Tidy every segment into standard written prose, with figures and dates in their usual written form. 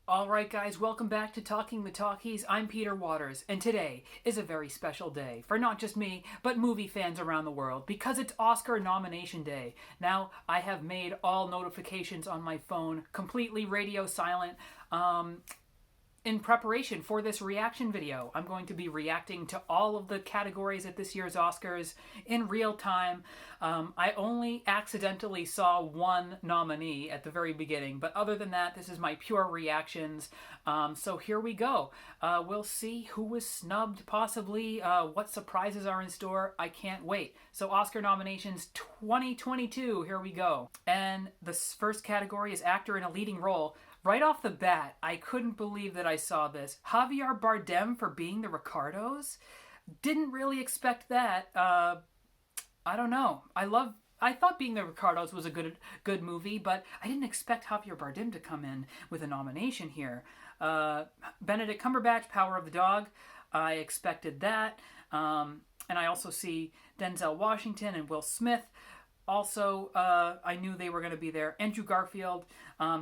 Alright guys, welcome back to Talking the Talkies. I'm Peter Waters, and today is a very special day for not just me, but movie fans around the world, because it's Oscar nomination day. Now, I have made all notifications on my phone completely radio silent, in preparation for this reaction video. I'm going to be reacting to all of the categories at this year's Oscars in real time. I only accidentally saw one nominee at the very beginning, but other than that, this is my pure reactions. So here we go. We'll see who was snubbed, possibly, what surprises are in store. I can't wait. So Oscar nominations 2022, here we go. And the first category is actor in a leading role. Right off the bat, I couldn't believe that I saw this. Javier Bardem for Being the Ricardos? Didn't really expect that. I don't know. I thought Being the Ricardos was a good movie, but I didn't expect Javier Bardem to come in with a nomination here. Benedict Cumberbatch, Power of the Dog. I expected that. And I also see Denzel Washington and Will Smith. Also, I knew they were going to be there. Andrew Garfield,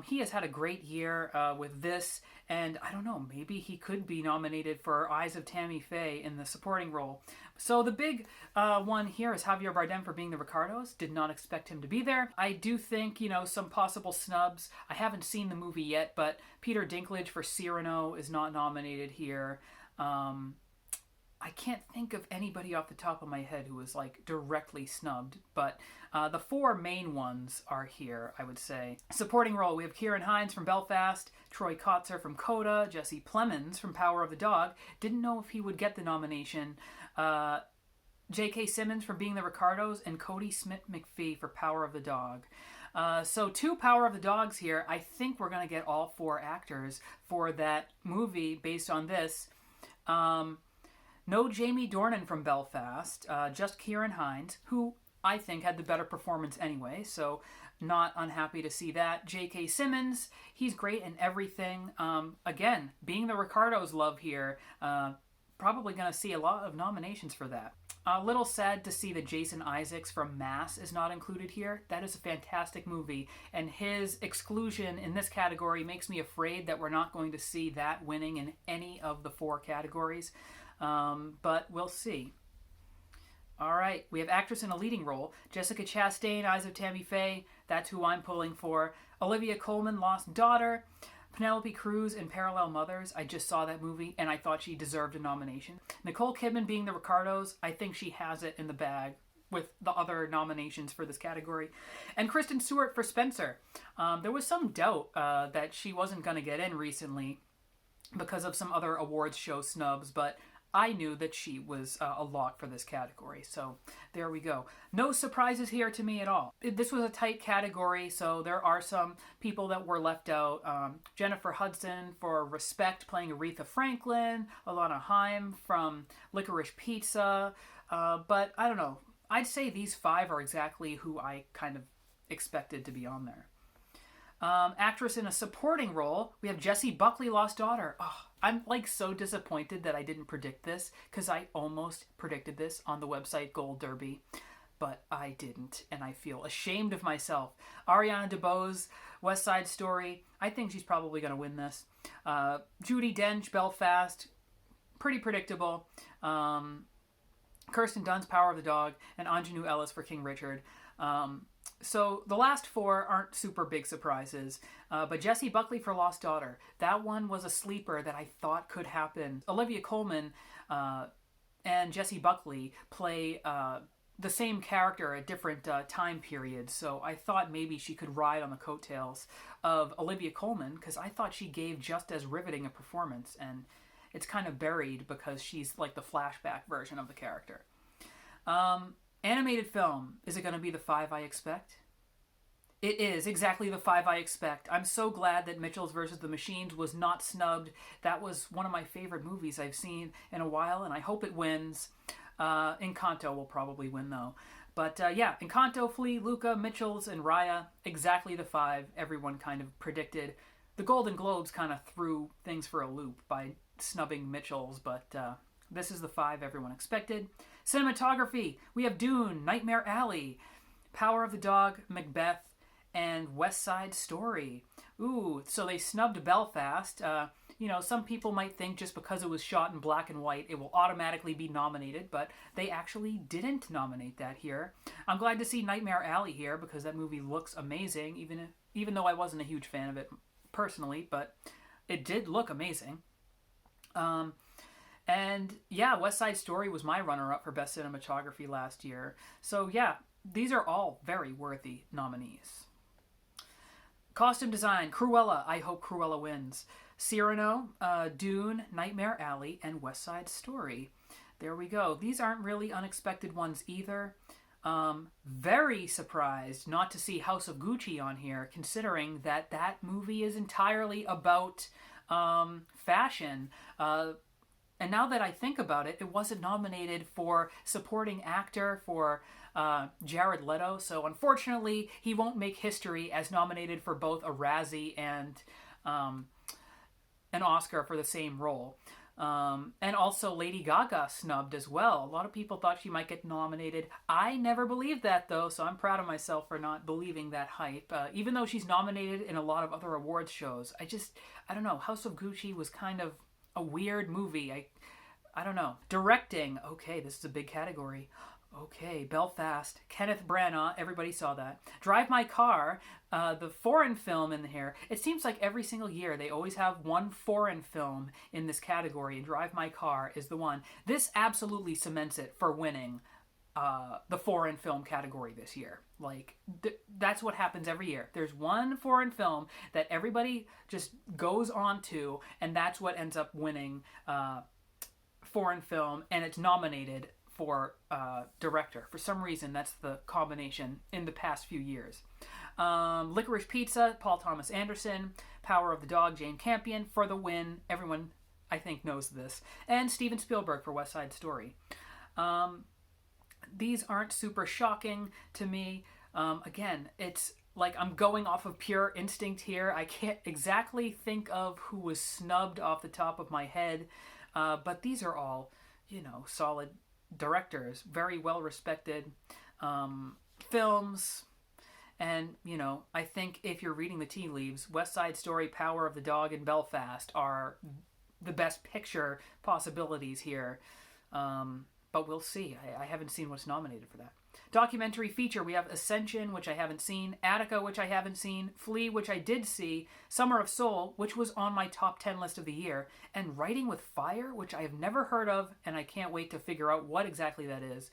he has had a great year with this, and I don't know, maybe he could be nominated for Eyes of Tammy Faye in the supporting role. So the big one here is Javier Bardem for Being the Ricardos. Did not expect him to be there. I do think, some possible snubs. I haven't seen the movie yet, but Peter Dinklage for Cyrano is not nominated here. I can't think of anybody off the top of my head who was directly snubbed, but the four main ones are here, I would say. Supporting role, we have Ciarán Hinds from Belfast, Troy Kotsur from Coda, Jesse Plemons from Power of the Dog. Didn't know if he would get the nomination. J.K. Simmons for Being the Ricardos, and Cody Smith-McPhee for Power of the Dog. So two Power of the Dogs here. I think we're going to get all four actors for that movie based on this. No Jamie Dornan from Belfast, just Ciarán Hinds, who I think had the better performance anyway, so not unhappy to see that. J.K. Simmons, he's great in everything. Again, Being the Ricardos love here. Probably going to see a lot of nominations for that. A little sad to see that Jason Isaacs from Mass is not included here. That is a fantastic movie, and his exclusion in this category makes me afraid that we're not going to see that winning in any of the four categories. But we'll see. All right, we have actress in a leading role. Jessica Chastain, Eyes of Tammy Faye. That's who I'm pulling for. Olivia Colman, Lost Daughter. Penelope Cruz in Parallel Mothers. I just saw that movie, and I thought she deserved a nomination. Nicole Kidman, Being the Ricardos. I think she has it in the bag with the other nominations for this category. And Kristen Stewart for Spencer. There was some doubt that she wasn't going to get in recently because of some other awards show snubs, but I knew that she was a lock for this category, so there we go. No surprises here to me at all. This was a tight category, so there are some people that were left out. Jennifer Hudson for Respect, playing Aretha Franklin. Alana Haim from Licorice Pizza. But I don't know. I'd say these five are exactly who I kind of expected to be on there. Actress in a supporting role, we have Jessie Buckley, Lost Daughter. Oh, I'm so disappointed that I didn't predict this, because I almost predicted this on the website Gold Derby, but I didn't, and I feel ashamed of myself. Ariana DeBose, West Side Story. I think she's probably going to win this. Judi Dench, Belfast. Pretty predictable. Kirsten Dunst, Power of the Dog, and Anjanou Ellis for King Richard. So the last four aren't super big surprises, but Jessie Buckley for Lost Daughter, that one was a sleeper that I thought could happen. Olivia Colman and Jessie Buckley play the same character at different time periods, so I thought maybe she could ride on the coattails of Olivia Colman, because I thought she gave just as riveting a performance, and it's kind of buried because she's like the flashback version of the character. Animated film, is it going to be the five I expect? It is exactly the five I expect. I'm so glad that Mitchells vs. the Machines was not snubbed. That was one of my favorite movies I've seen in a while, and I hope it wins. Encanto will probably win, though. But yeah, Encanto, Flea, Luca, Mitchells, and Raya, exactly the five everyone kind of predicted. The Golden Globes kind of threw things for a loop by snubbing Mitchells, but this is the five everyone expected. Cinematography, we have Dune, Nightmare Alley, Power of the Dog, Macbeth, and West Side Story. Ooh, so they snubbed Belfast. You know, some people might think just because it was shot in black and white, it will automatically be nominated, but they actually didn't nominate that here. I'm glad to see Nightmare Alley here because that movie looks amazing, even though I wasn't a huge fan of it personally, but it did look amazing. And yeah, West Side Story was my runner-up for Best Cinematography last year. So yeah, these are all very worthy nominees. Costume design, Cruella. I hope Cruella wins. Cyrano, Dune, Nightmare Alley, and West Side Story. There we go. These aren't really unexpected ones either. Very surprised not to see House of Gucci on here, considering that that movie is entirely about fashion. And now that I think about it, it wasn't nominated for supporting actor for Jared Leto, so unfortunately he won't make history as nominated for both a Razzie and an Oscar for the same role. And also Lady Gaga snubbed as well. A lot of people thought she might get nominated. I never believed that though, so I'm proud of myself for not believing that hype. Even though she's nominated in a lot of other awards shows, I don't know, House of Gucci was kind of a weird movie. I don't know. Directing, okay, this is a big category. Okay, Belfast, Kenneth Branagh, everybody saw that. Drive My Car, the foreign film in here. It seems like every single year they always have one foreign film in this category, and Drive My Car is the one. This absolutely cements it for winning the foreign film category this year. Like, that's what happens every year. There's one foreign film that everybody just goes on to, and that's what ends up winning foreign film, and it's nominated for director. For some reason, that's the combination in the past few years. Licorice Pizza, Paul Thomas Anderson. Power of the Dog, Jane Campion for the win. Everyone, I think, knows this. And Steven Spielberg for West Side Story. These aren't super shocking to me. Again, it's like I'm going off of pure instinct here. I can't exactly think of who was snubbed off the top of my head. But these are all, solid directors, very well respected films. And, I think if you're reading the tea leaves, West Side Story, Power of the Dog, and Belfast are the best picture possibilities here. But we'll see. I haven't seen what's nominated for that. Documentary feature, we have Ascension, which I haven't seen, Attica, which I haven't seen, Flea, which I did see, Summer of Soul, which was on my top 10 list of the year, and Writing with Fire, which I have never heard of, and I can't wait to figure out what exactly that is.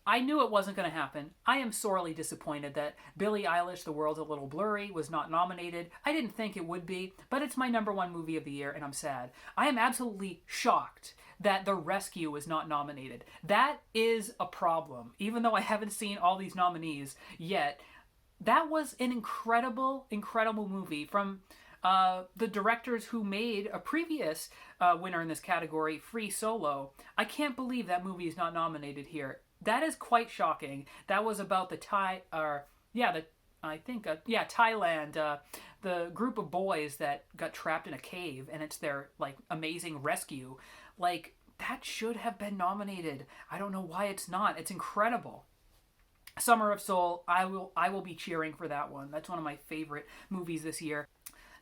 I knew it wasn't going to happen. I am sorely disappointed that Billie Eilish, The World's a Little Blurry, was not nominated. I didn't think it would be, but it's my #1 movie of the year, and I'm sad. I am absolutely shocked that The Rescue was not nominated. That is a problem. Even though I haven't seen all these nominees yet, that was an incredible, incredible movie from the directors who made a previous winner in this category, Free Solo. I can't believe that movie is not nominated here. That is quite shocking. That was about the Thailand, the group of boys that got trapped in a cave, and it's their amazing rescue. That should have been nominated. I don't know why it's not. It's incredible. Summer of Soul, I will be cheering for that one. That's one of my favorite movies this year.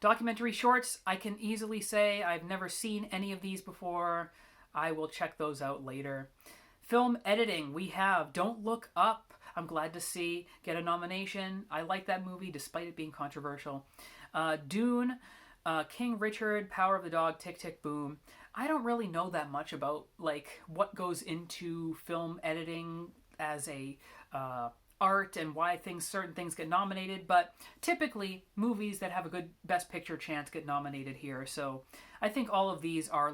Documentary shorts, I can easily say I've never seen any of these before. I will check those out later. Film editing, we have Don't Look Up. I'm glad to see get a nomination. I like that movie despite it being controversial. Dune, King Richard, Power of the Dog, Tick Tick Boom. I don't really know that much about what goes into film editing as a art and why certain things get nominated, but typically movies that have a good Best Picture chance get nominated here. So I think all of these are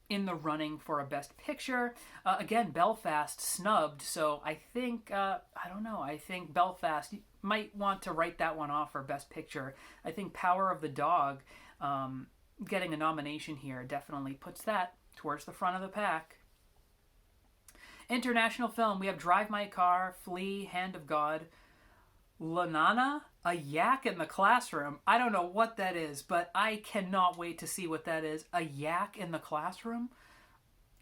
in the running for a Best Picture. Again, Belfast snubbed, so I think, I think Belfast might want to write that one off for Best Picture. I think Power of the Dog getting a nomination here definitely puts that towards the front of the pack. International film, we have Drive My Car, Flea, Hand of God, Lanana, A Yak in the Classroom. I don't know what that is, but I cannot wait to see what that is. A yak in the classroom?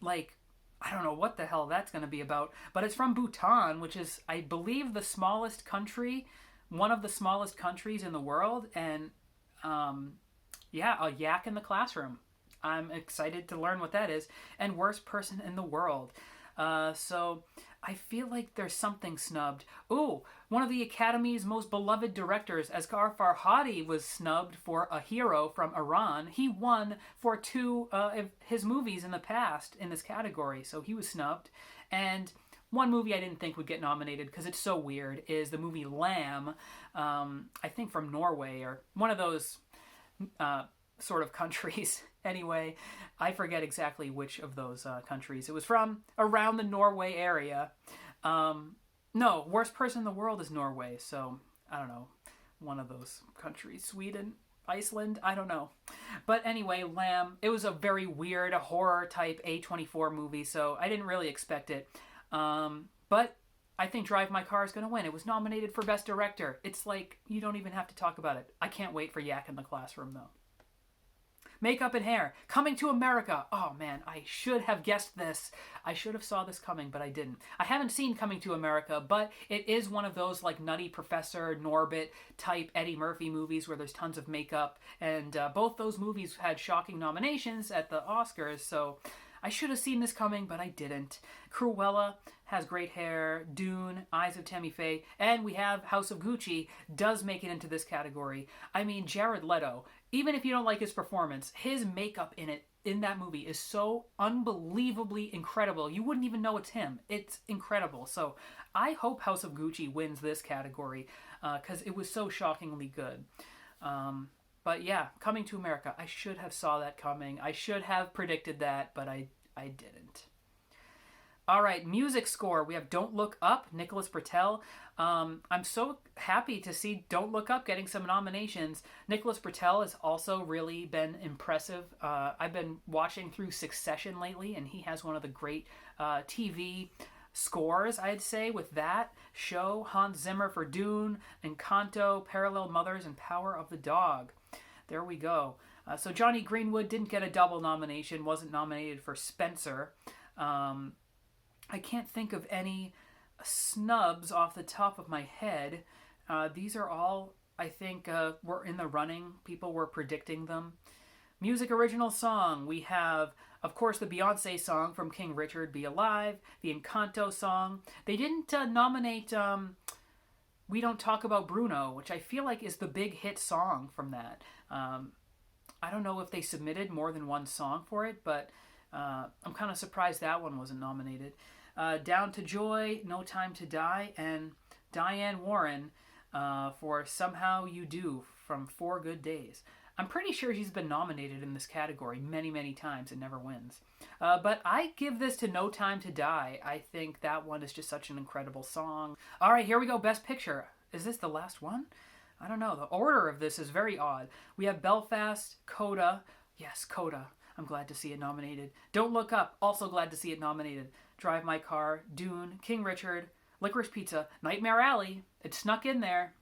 I don't know what the hell that's going to be about. But it's from Bhutan, which is, I believe, the smallest country one of the smallest countries in the world, and yeah, a yak in the classroom. I'm excited to learn what that is. And worst person in the world. So I feel like there's something snubbed. Ooh, one of the Academy's most beloved directors, Asghar Farhadi, was snubbed for A Hero from Iran. He won for two of his movies in the past in this category, so he was snubbed. And one movie I didn't think would get nominated because it's so weird is the movie Lamb, I think from Norway or one of those sort of countries. Anyway, I forget exactly which of those countries. It was from around the Norway area. No, worst person in the world is Norway, so I don't know. One of those countries. Sweden, Iceland, I don't know. But anyway, Lamb, it was a very weird horror type A24 movie, so I didn't really expect it. But I think Drive My Car is going to win. It was nominated for Best Director. It's like, you don't even have to talk about it. I can't wait for Yak in the Classroom, though. Makeup and Hair, Coming to America. Oh man, I should have guessed this. I should have saw this coming, but I didn't. I haven't seen Coming to America, but it is one of those like Nutty Professor, Norbit type Eddie Murphy movies where there's tons of makeup. And both those movies had shocking nominations at the Oscars, so I should have seen this coming, but I didn't. Cruella has great hair. Dune, Eyes of Tammy Faye, and we have House of Gucci does make it into this category. I mean, Jared Leto, even if you don't like his performance, his makeup in that movie is so unbelievably incredible. You wouldn't even know it's him. It's incredible. So I hope House of Gucci wins this category because it was so shockingly good. But yeah, Coming to America, I should have saw that coming. I should have predicted that, but I didn't. All right, music score. We have Don't Look Up, Nicholas Britell. I'm so happy to see Don't Look Up getting some nominations. Nicholas Britell has also really been impressive. I've been watching through Succession lately, and he has one of the great TV scores, I'd say, with that show. Hans Zimmer for Dune, Encanto, Parallel Mothers, and Power of the Dog. There we go. So Johnny Greenwood didn't get a double nomination, wasn't nominated for Spencer. I can't think of any snubs off the top of my head. These are all, I think, were in the running. People were predicting them. Music original song. We have, of course, the Beyonce song from King Richard, Be Alive. The Encanto song. They didn't nominate We Don't Talk About Bruno, which I feel like is the big hit song from that. I don't know if they submitted more than one song for it, but I'm kind of surprised that one wasn't nominated. Down to Joy, No Time to Die, and Diane Warren for Somehow You Do from 4 Good Days. I'm pretty sure she's been nominated in this category many, many times and never wins. But I give this to No Time to Die. I think that one is just such an incredible song. All right, here we go. Best Picture. Is this the last one? I don't know. The order of this is very odd. We have Belfast, Coda. Yes, Coda. I'm glad to see it nominated. Don't Look Up. Also glad to see it nominated. Drive My Car, Dune, King Richard, Licorice Pizza, Nightmare Alley. It snuck in there.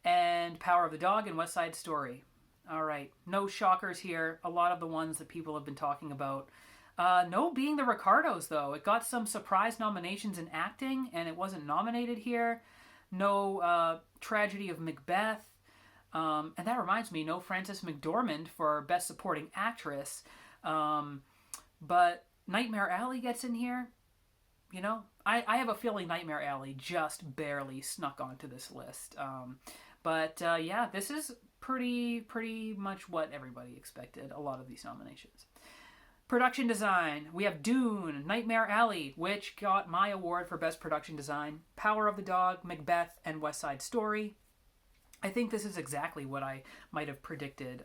And Power of the Dog and West Side Story. All right. No shockers here. A lot of the ones that people have been talking about. No Being the Ricardos, though. It got some surprise nominations in acting, and it wasn't nominated here. No Tragedy of Macbeth. And that reminds me, no Frances McDormand for Best Supporting Actress. But Nightmare Alley gets in here. You know, I have a feeling Nightmare Alley just barely snuck onto this list. But yeah, this is pretty much what everybody expected, a lot of these nominations. Production design. We have Dune, Nightmare Alley, which got my award for Best Production Design, Power of the Dog, Macbeth, and West Side Story. I think this is exactly what I might have predicted.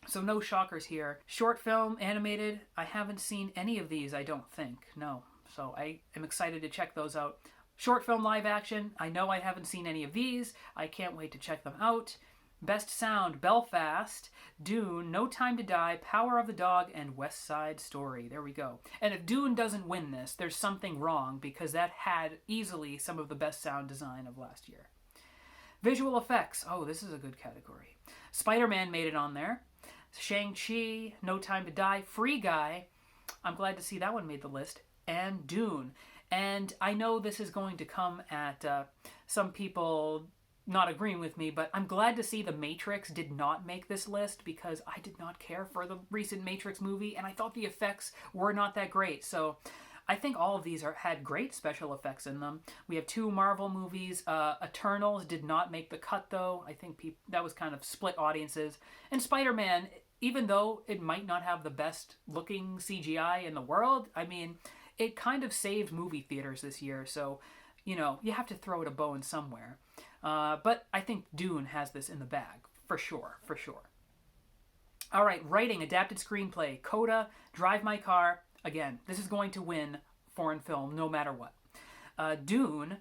So no shockers here. Short film, animated. I haven't seen any of these, I don't think. No. So I am excited to check those out. Short film, live action. I know I haven't seen any of these. I can't wait to check them out. Best sound, Belfast, Dune, No Time to Die, Power of the Dog, and West Side Story. There we go. And if Dune doesn't win this, there's something wrong because that had easily some of the best sound design of last year. Visual effects. Oh, this is a good category. Spider-Man made it on there. Shang-Chi, No Time to Die, Free Guy. I'm glad to see that one made the list. And Dune. And I know this is going to come at some people not agreeing with me, but I'm glad to see The Matrix did not make this list because I did not care for the recent Matrix movie and I thought the effects were not that great. So I think all of these had great special effects in them. We have 2 Marvel movies. Eternals did not make the cut, though. I think that was kind of split audiences. And Spider-Man, even though it might not have the best looking CGI in the world, I mean, it kind of saved movie theaters this year. So, you know, you have to throw it a bone somewhere. But I think Dune has this in the bag, for sure, for sure. All right, writing, adapted screenplay, Coda, Drive My Car. Again, this is going to win foreign film no matter what. Dune,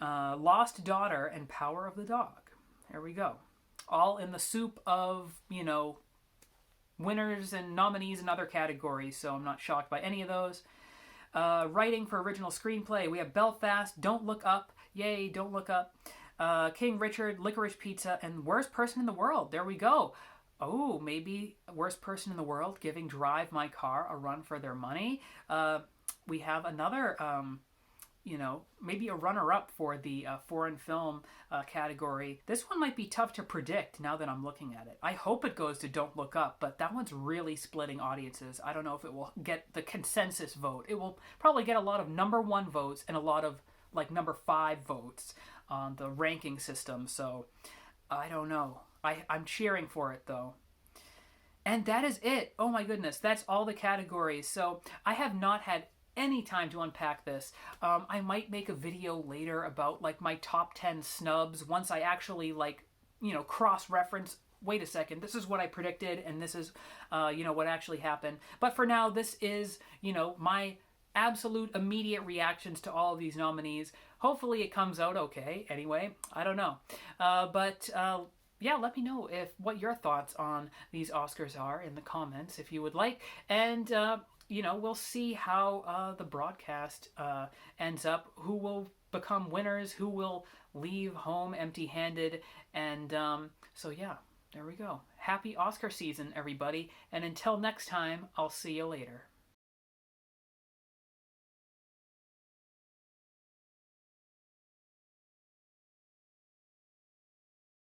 Lost Daughter, and Power of the Dog. There we go. All in the soup of, you know, winners and nominees in other categories, so I'm not shocked by any of those. Writing for original screenplay, we have Belfast, Don't Look Up, yay, Don't Look Up, King Richard, Licorice Pizza, and Worst Person in the World. There we go. Oh, maybe Worst Person in the World giving Drive My Car a run for their money. We have another, you know, maybe a runner-up for the foreign film category. This one might be tough to predict now that I'm looking at it. I hope it goes to Don't Look Up, but that one's really splitting audiences. I don't know if it will get the consensus vote. It will probably get a lot of number 1 votes and a lot of, like, number 5 votes on the ranking system, so I don't know. I'm cheering for it, though. And that is it. Oh my goodness, that's all the categories. So I have not had any time to unpack this. I might make a video later about like my top 10 snubs once I actually like, you know, cross-reference. Wait a second, this is what I predicted and this is, you know, what actually happened. But for now, this is, you know, my absolute immediate reactions to all of these nominees. Hopefully it comes out okay. Anyway, I don't know. Yeah, let me know what your thoughts on these Oscars are in the comments if you would like. And, you know, we'll see how the broadcast ends up, who will become winners, who will leave home empty-handed. And so, yeah, there we go. Happy Oscar season, everybody. And until next time, I'll see you later.